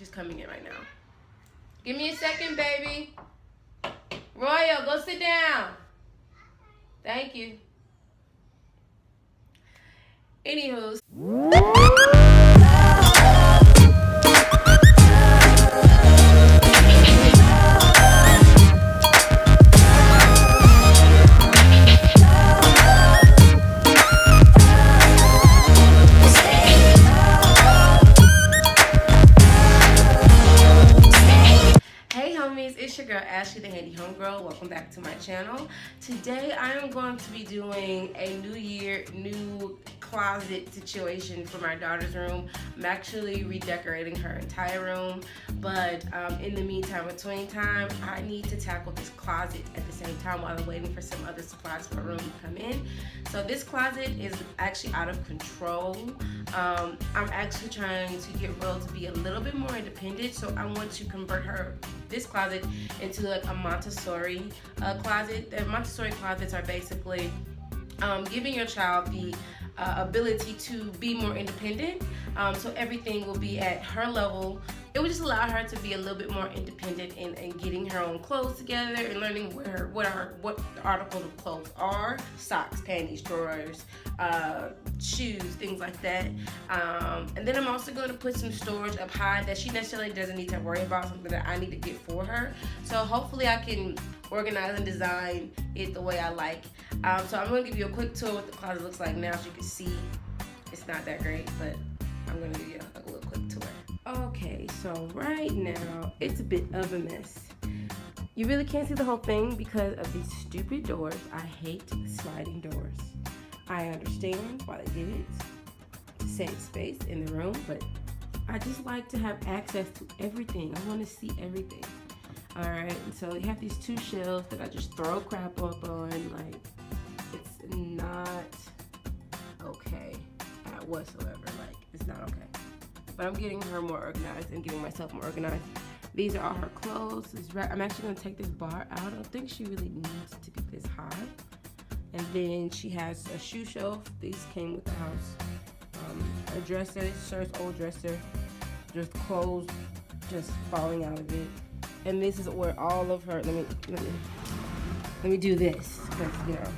She's coming in right now. Give me a second, baby. Royal, go sit down. Thank you. Anywho. It's your girl Ashley, the Handy Homegirl. Welcome back to my channel. Today I am going to be doing a new year, new closet situation for my daughter's room. I'm actually redecorating her entire room, but in the meantime, between time, I need to tackle this closet at the same time while I'm waiting for some other supplies for her room to come in. So this closet is actually out of control. I'm actually trying to get Will to be a little bit more independent, so I want to convert this closet into like a Montessori closet. The Montessori closets are basically giving your child the ability to be more independent. So everything will be at her level. It would just allow her to be a little bit more independent in getting her own clothes together and learning what the articles of clothes are: socks, panties, drawers, shoes, things like that. And then I'm also going to put some storage up high that she necessarily doesn't need to worry about, something that I need to get for her. So hopefully I can organize and design it the way I like. So I'm going to give you a quick tour of what the closet looks like now, so you can see it's not that great, but I'm going to give you a little quick tour. Okay, so right now it's a bit of a mess. You really can't see the whole thing because of these stupid doors. I hate sliding doors. I understand why they did it, to save space in the room, but I just like to have access to everything. I want to see everything. Alright, and so you have these two shelves that I just throw crap up on. Like, it's not okay whatsoever. Like, it's not okay. But I'm getting her more organized and getting myself more organized. These are all her clothes. I'm actually going to take this bar out. I don't think she really needs to be this high. And then she has a shoe shelf. These came with the house. A dresser. This is her old dresser. Just clothes just falling out of it. And this is where all of her, let me do this, because, you know.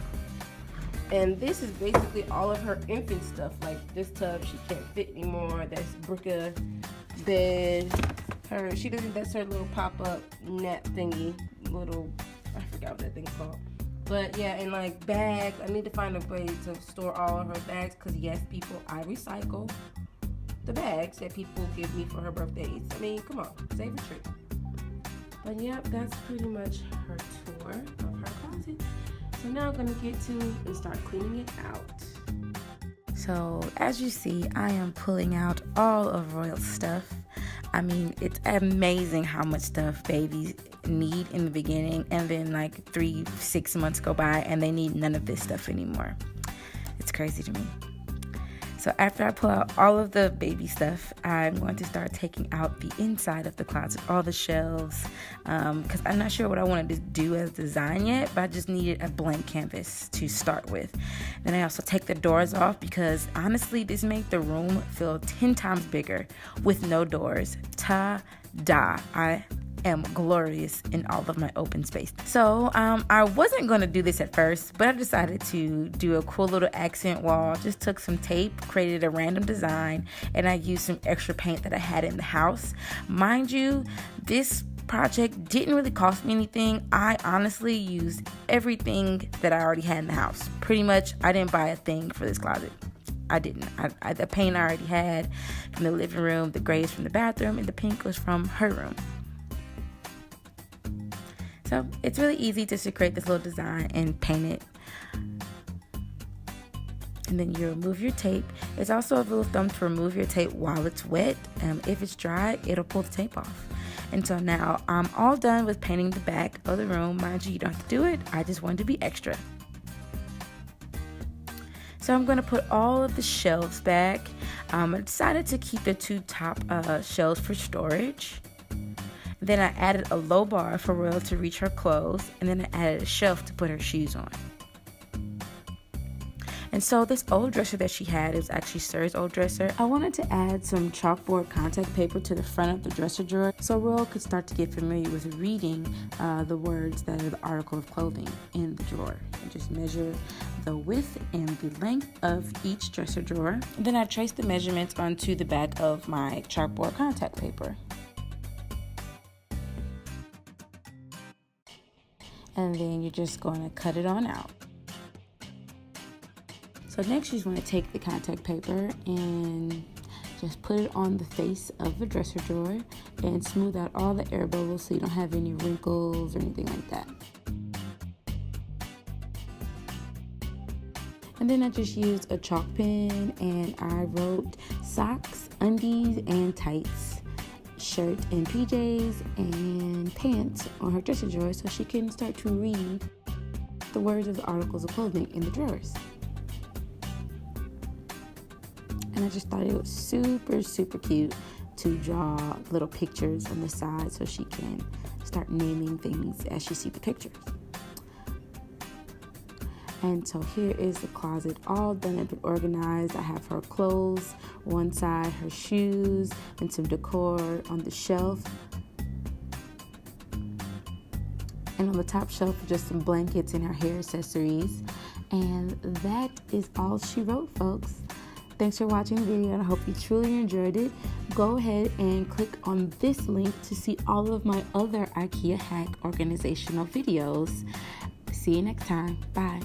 And this is basically all of her infant stuff. Like this tub, she can't fit anymore. That's Brooke bed. That's her little pop-up nap thingy. I forgot what that thing's called. But yeah, and like bags. I need to find a way to store all of her bags, because yes, people, I recycle the bags that people give me for her birthdays. I mean, come on, save a tree. But yep, that's pretty much her tour of her closet. So now I'm gonna get to and start cleaning it out. So as you see, I am pulling out all of Royal's stuff. I mean, it's amazing how much stuff babies need in the beginning, and then like 3-6 months go by and they need none of this stuff anymore. It's crazy to me. So after I pull out all of the baby stuff, I'm going to start taking out the inside of the closet, all the shelves, because I'm not sure what I wanted to do as design yet, but I just needed a blank canvas to start with. Then I also take the doors off, because honestly, this made the room feel 10 times bigger with no doors. Ta-da! I am glorious in all of my open space. So I wasn't going to do this at first, but I decided to do a cool little accent wall. Just took some tape, created a random design, and I used some extra paint that I had in the house. Mind you, this project didn't really cost me anything. I honestly used everything that I already had in the house. Pretty much, I didn't buy a thing for this closet. I didn't. The paint I already had from the living room, the grays from the bathroom, and the pink was from her room. So it's really easy just to create this little design and paint it. And then you remove your tape. It's also a rule of thumb to remove your tape while it's wet. If it's dry, it'll pull the tape off. And so now I'm all done with painting the back of the room. Mind you, you don't have to do it. I just wanted to be extra. So I'm going to put all of the shelves back. I decided to keep the two top shelves for storage. Then I added a low bar for Royal to reach her clothes, and then I added a shelf to put her shoes on. And so this old dresser that she had is actually Sir's old dresser. I wanted to add some chalkboard contact paper to the front of the dresser drawer so Royal could start to get familiar with reading the words that are the article of clothing in the drawer. And just measure the width and the length of each dresser drawer. And then I traced the measurements onto the back of my chalkboard contact paper. And then you're just going to cut it on out. So next you're going to take the contact paper and just put it on the face of the dresser drawer and smooth out all the air bubbles so you don't have any wrinkles or anything like that. And then I just used a chalk pen and I wrote socks, undies, and tights, shirt and PJs, and pants on her dresser drawer so she can start to read the words of the articles of clothing in the drawers. And I just thought it was super cute to draw little pictures on the side so she can start naming things as she sees the pictures. And so here is the closet all done up and organized. I have her clothes one side, her shoes, and some decor on the shelf. And on the top shelf, just some blankets and her hair accessories. And that is all she wrote, folks. Thanks for watching the video, and I hope you truly enjoyed it. Go ahead and click on this link to see all of my other IKEA hack organizational videos. See you next time. Bye.